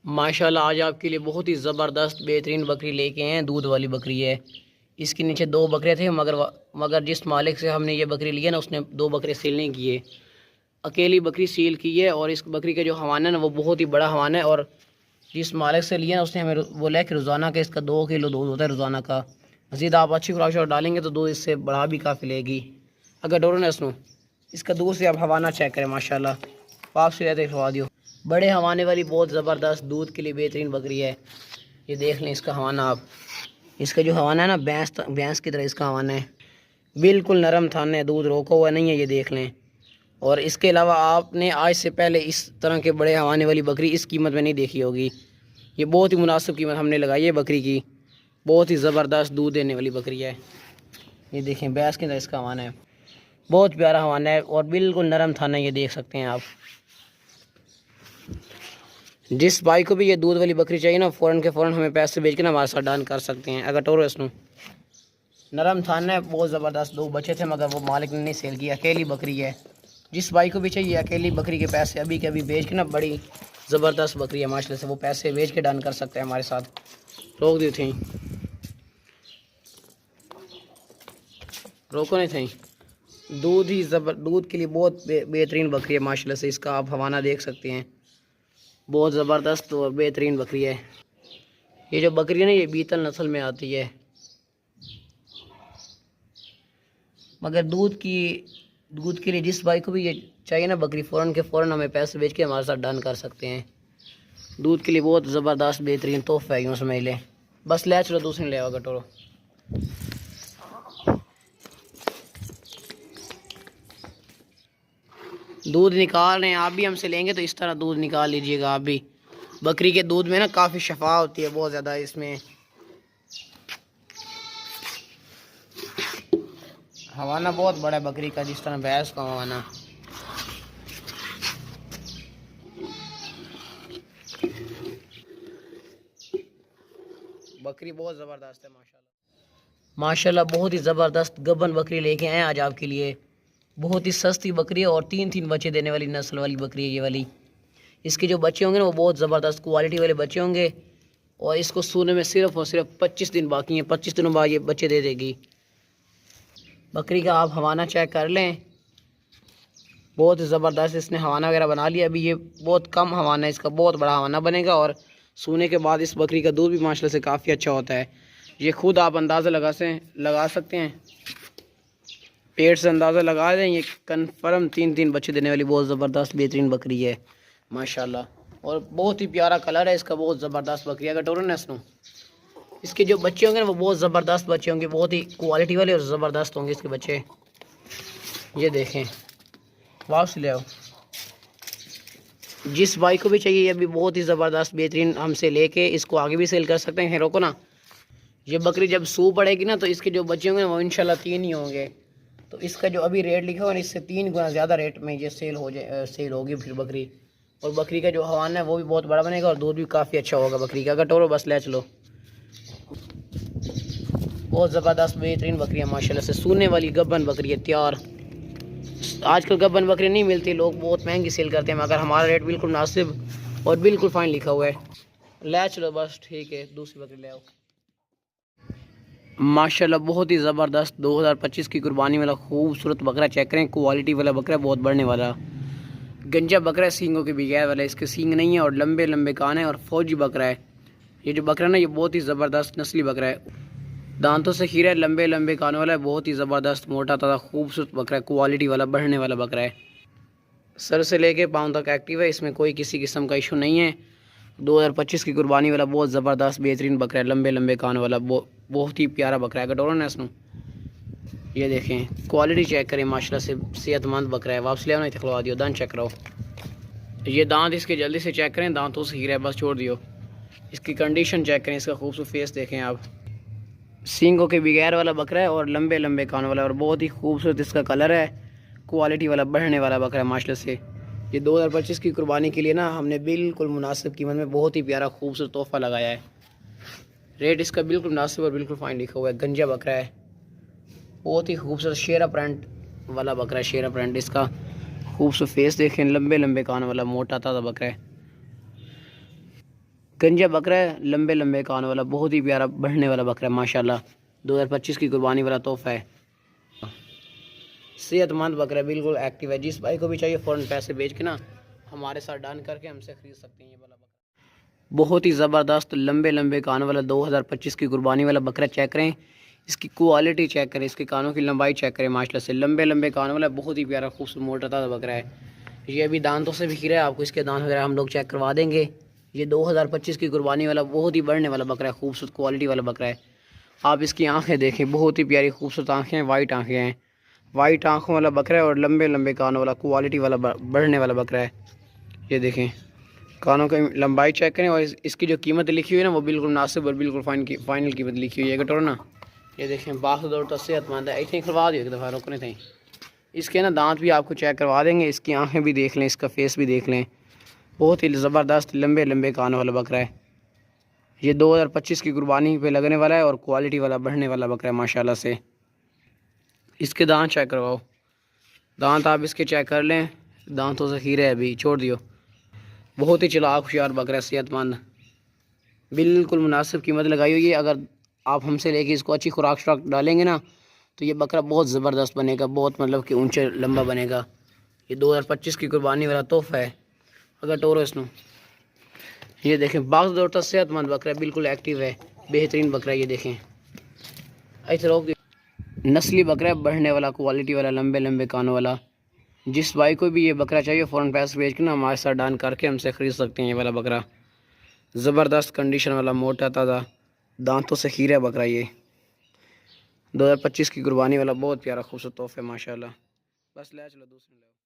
माशाल्लाह आज आपके लिए बहुत ही ज़बरदस्त बेहतरीन बकरी लेके आए हैं। दूध वाली बकरी है। इसके नीचे दो बकरे थे मगर जिस मालिक से हमने ये बकरी ली है ना उसने दो बकरे सील नहीं किए, अकेली बकरी सील की है। और इस बकरी का जो हवाना है ना वो बहुत ही बड़ा हवाना है। और जिस मालिक से लिया ना उसने हमें बोला है कि रोज़ाना का इसका 2 किलो दूध होता है रोज़ाना का। मज़ीद आप अच्छी खुराक शराक डालेंगे तो दूध इससे बढ़ा भी काफ़ी लेगी। अगर डोरो ने सुनो इसका दूध से आप हवाना चेक करें माशाल्लाह, पाप से रहते खवा दियो। बड़े हवाने वाली बहुत ज़बरदस्त दूध के लिए बेहतरीन बकरी है। ये देख लें इसका हवाना आप। इसका जो हवाना है ना भैंस की तरह इसका हवाना है, बिल्कुल नरम थान है, दूध रोका हुआ नहीं है, ये देख लें। और इसके अलावा आपने आज से पहले इस तरह के बड़े हवाने वाली बकरी इस कीमत में नहीं देखी होगी। ये बहुत ही मुनासिब कीमत हमने लगाई है बकरी की। बहुत ही ज़बरदस्त दूध देने वाली बकरी है। ये देखें भैंस की तरह इसका हवाना है, बहुत प्यारा हवाना है और बिल्कुल नरम थाना है, ये देख सकते हैं आप। जिस भाई को भी ये दूध वाली बकरी चाहिए ना फ़ौरन के फ़ौरन हमें पैसे भेज के ना हमारे साथ डन कर सकते हैं। अगर टोरो इसनू नरम थाना है, बहुत ज़बरदस्त। दो बच्चे थे मगर वो मालिक ने नहीं सेल किया, अकेली बकरी है। जिस भाई को भी चाहिए अकेली बकरी के पैसे अभी के अभी भेज के ना, बड़ी ज़बरदस्त बकरी है माशाल्लाह से, वो पैसे भेज के डन कर सकते हैं हमारे साथ। रोक दी थी, रोको नहीं थी। दूध के लिए बहुत बेहतरीन बकरी है माशाल्लाह से। इसका आप हवाना देख सकते हैं, बहुत ज़बरदस्त और बेहतरीन बकरी है। ये जो बकरी है ना ये बीतल नस्ल में आती है। मगर दूध के लिए जिस भाई को भी ये चाहिए ना बकरी फ़ौरन के फ़ौरन हमें पैसे भेज के हमारे साथ डन कर सकते हैं। दूध के लिए बहुत ज़बरदस्त बेहतरीन तोहफ़ा है, यूँ समझ ले। बस ले चलो दूसरी ले आओ गटोरो। दूध निकाल रहे हैं, आप भी हमसे लेंगे तो इस तरह दूध निकाल लीजिएगा आप भी। बकरी के दूध में ना काफ़ी शफा होती है बहुत ज़्यादा इसमें। हवाना बहुत बड़ा है बकरी का, जिस तरह भैंस का हवाना। बकरी बहुत ज़बरदस्त है माशाल्लाह। माशाल्लाह बहुत ही ज़बरदस्त गब्बन बकरी लेके आए आज आपके लिए। बहुत ही सस्ती बकरी है और 3-3 बच्चे देने वाली नस्ल वाली बकरी है ये वाली। इसके जो बच्चे होंगे ना वो बहुत ज़बरदस्त क्वालिटी वाले बच्चे होंगे। और इसको सूने में सिर्फ और सिर्फ 25 दिन बाकी हैं। 25 दिनों बाद ये बच्चे दे देगी। बकरी का आप हवाना चेक कर लें, बहुत ज़बरदस्त इसने हवाना वगैरह बना लिया। अभी ये बहुत कम हवाना है इसका, बहुत बड़ा हवाना बनेगा। और सूने के बाद इस बकरी का दूध भी माशाल्लाह से काफ़ी अच्छा होता है। ये खुद आप अंदाज़ा लगा सकते हैं, पेट से अंदाज़ा लगा दें। ये कन्फर्म 3-3 बच्चे देने वाली बहुत ज़बरदस्त बेहतरीन बकरी है माशाल्लाह। और बहुत ही प्यारा कलर है इसका, बहुत ज़बरदस्त बकरी है। अगर टोरन नस्ल इसके जो बच्चे होंगे ना वो बहुत ज़बरदस्त बच्चे होंगे, बहुत ही क्वालिटी वाले और ज़बरदस्त होंगे इसके बच्चे। ये देखें, वापस ले आओ। जिस भाई को भी चाहिए ये भी बहुत ही ज़बरदस्त बेहतरीन हमसे लेके इसको आगे भी सेल कर सकते हैं। रोको ना, ये बकरी जब सू पड़ेगी ना तो इसके जो बच्चे होंगे ना वो इंशाल्लाह 3 ही होंगे। तो इसका जो अभी रेट लिखा हुआ है इससे 3 गुना ज़्यादा रेट में ये सेल होगी फिर बकरी। और बकरी का जो हवाना है वो भी बहुत बड़ा बनेगा और दूध भी काफ़ी अच्छा होगा बकरी का। अगर टोरो बस ले चलो, बहुत ज़बरदस्त बेहतरीन बकरी है माशाल्लाह से। सूने वाली गब्बन बकरी है तैयार। आजकल गब्बन बकरी नहीं मिलती, लोग बहुत महंगी सेल करते हैं, मगर हमारा रेट बिल्कुल मुनासिब और बिल्कुल फाइन लिखा हुआ है। ले चलो बस, ठीक है दूसरी बकरी ले आओ। माशाल्लाह बहुत ही ज़बरदस्त 2025 की कुर्बानी वाला खूबसूरत बकरा चेक करें। क्वालिटी वाला बकरा, बहुत बढ़ने वाला गंजा बकरा है, सींगों के बगैर वाला। इसके सींग नहीं है और लंबे लंबे कान है और फौजी बकरा है। ये जो बकरा ना ये बहुत ही ज़बरदस्त नस्ली बकरा है, दांतों से खीरा है, लंबे लंबे कानों वाला है, बहुत ही ज़बरदस्त मोटा ताज़ा खूबसूरत बकरा है, क्वालिटी वाला बढ़ने वाला बकरा है। सर से लेके पाँव तक एक्टिव है, इसमें कोई किसी किस्म का इशू नहीं है। 2025 की कुर्बानी वाला बहुत ज़बरदस्त बेहतरीन बकरा है, लंबे लंबे कान वाला, बहुत ही प्यारा बकरा है। कटोरा नस्ल ये देखें, क्वालिटी चेक करें माशाल्लाह से, सेहतमंद बकरा है। वापस ले आना, खुलवा दियो, दांत चेक कराओ। ये दांत इसके जल्दी से चेक करें, दांतों से हीरा है, बस छोड़ दियो। इसकी कंडीशन चेक करें, इसका खूबसूरत फेस देखें आप। सींगों के बगैर वाला बकरा है और लंबे लंबे कानों वाला और बहुत ही खूबसूरत इसका कलर है, क्वालिटी वाला बढ़ने वाला बकरा है माशाल्लाह से। ये 2025 की कुर्बानी के लिए ना हमने बिल्कुल मुनासिब कीमत में बहुत ही प्यारा खूबसूरत तोहफ़ा लगाया है। रेट इसका बिल्कुल मुनासिब और बिल्कुल फाइन लिखा हुआ है। गंजा बकरा है, बहुत ही खूबसूरत शेरा प्रिंट वाला बकरा है। शेरा प्रिंट इसका खूबसूरत फेस देखें, लंबे लंबे कान वाला मोटा ताज़ा बकरा है। गंजा बकरा है, लंबे लंबे कान वाला, बहुत ही प्यारा बढ़ने वाला बकरा है माशाल्लाह। 2025 की कुर्बानी वाला तोहफा है। सेहतमंद बकरा है, बिल्कुल एक्टिव है। जिस भाई को भी चाहिए फ़ौरन पैसे भेज के ना हमारे साथ डन करके हमसे ख़रीद सकते हैं ये वाला बकरा। बहुत ही ज़बरदस्त लंबे लंबे कान वाला 2025 की कुर्बानी वाला बकरा चेक करें, इसकी क्वालिटी चेक करें, इसके कानों की लंबाई चेक करें माशाल्लाह से। लंबे लंबे कान वाला बहुत ही प्यारा खूबसूरत मोटा ताज़ा बकरा है। ये अभी दांतों से भी खीरा है, आपको इसके दांत वगैरह हम लोग चेक करवा देंगे। ये 2025 की कुर्बानी वाला बहुत ही बढ़ने वाला बकरा है, खूबसूरत क्वालिटी वाला बकरा है। आप इसकी आंखें देखें, बहुत ही प्यारी खूबसूरत आंखें हैं, वाइट आंखें हैं, वाइट आंखों वाला बकरा है और लंबे लंबे कानों वाला क्वालिटी वाला बढ़ने वाला बकरा है। ये देखें, कानों की लंबाई चेक करें और इसकी जो कीमत लिखी हुई है ना वो बिल्कुल मुनासिब और बिल्कुल फाइनल कीमत लिखी हुई है कटोर ना। ये देखें, बाकी दौड़ तो सेहतमंद है। इतनी खुलवा दियो एक दफ़ा, रोकने थे। इसके ना दांत भी आपको चेक करवा देंगे, इसकी आंखें भी देख लें, इसका फेस भी देख लें। बहुत ही ज़बरदस्त लंबे लंबे कानों वाला बकरा है। ये 2025 की कुर्बानी पे लगने वाला है और क्वालिटी वाला बढ़ने वाला बकरा है माशाल्लाह से। इसके दांत चेक करवाओ, दांत आप इसके चेक कर लें, दांतों से खीरे है, अभी छोड़ दियो। बहुत ही चालाक होशियार बकरा है, सेहतमंद, बिल्कुल मुनासिब कीमत लगाई हुई है। अगर आप हमसे लेके इसको अच्छी खुराक शुराक डालेंगे ना तो ये बकरा बहुत ज़बरदस्त बनेगा, बहुत मतलब कि ऊंचे लंबा बनेगा। ये 2025 की कुर्बानी वाला तोहफा है। अगर टोरो इसनों ये देखें, बाग दौर तक सेहतमंद बकरा है, बिल्कुल एक्टिव है, बेहतरीन बकरा है। ये देखें, ऐसे रोक नस्ली बकरा है, बढ़ने वाला, क्वालिटी वाला, लंबे लंबे कानों वाला। जिस भाई को भी ये बकरा चाहिए फ़ौरन पैसे भेज के ना हमारे साथ डन करके हमसे ख़रीद सकते हैं ये वाला बकरा। ज़बरदस्त कंडीशन वाला, मोटा ताज़ा, दांतों से खीरा बकरा। ये 2025 की कुर्बानी वाला बहुत प्यारा खूबसूरत तोहफा है माशाल्लाह। बस ले चलो दूसरे ले।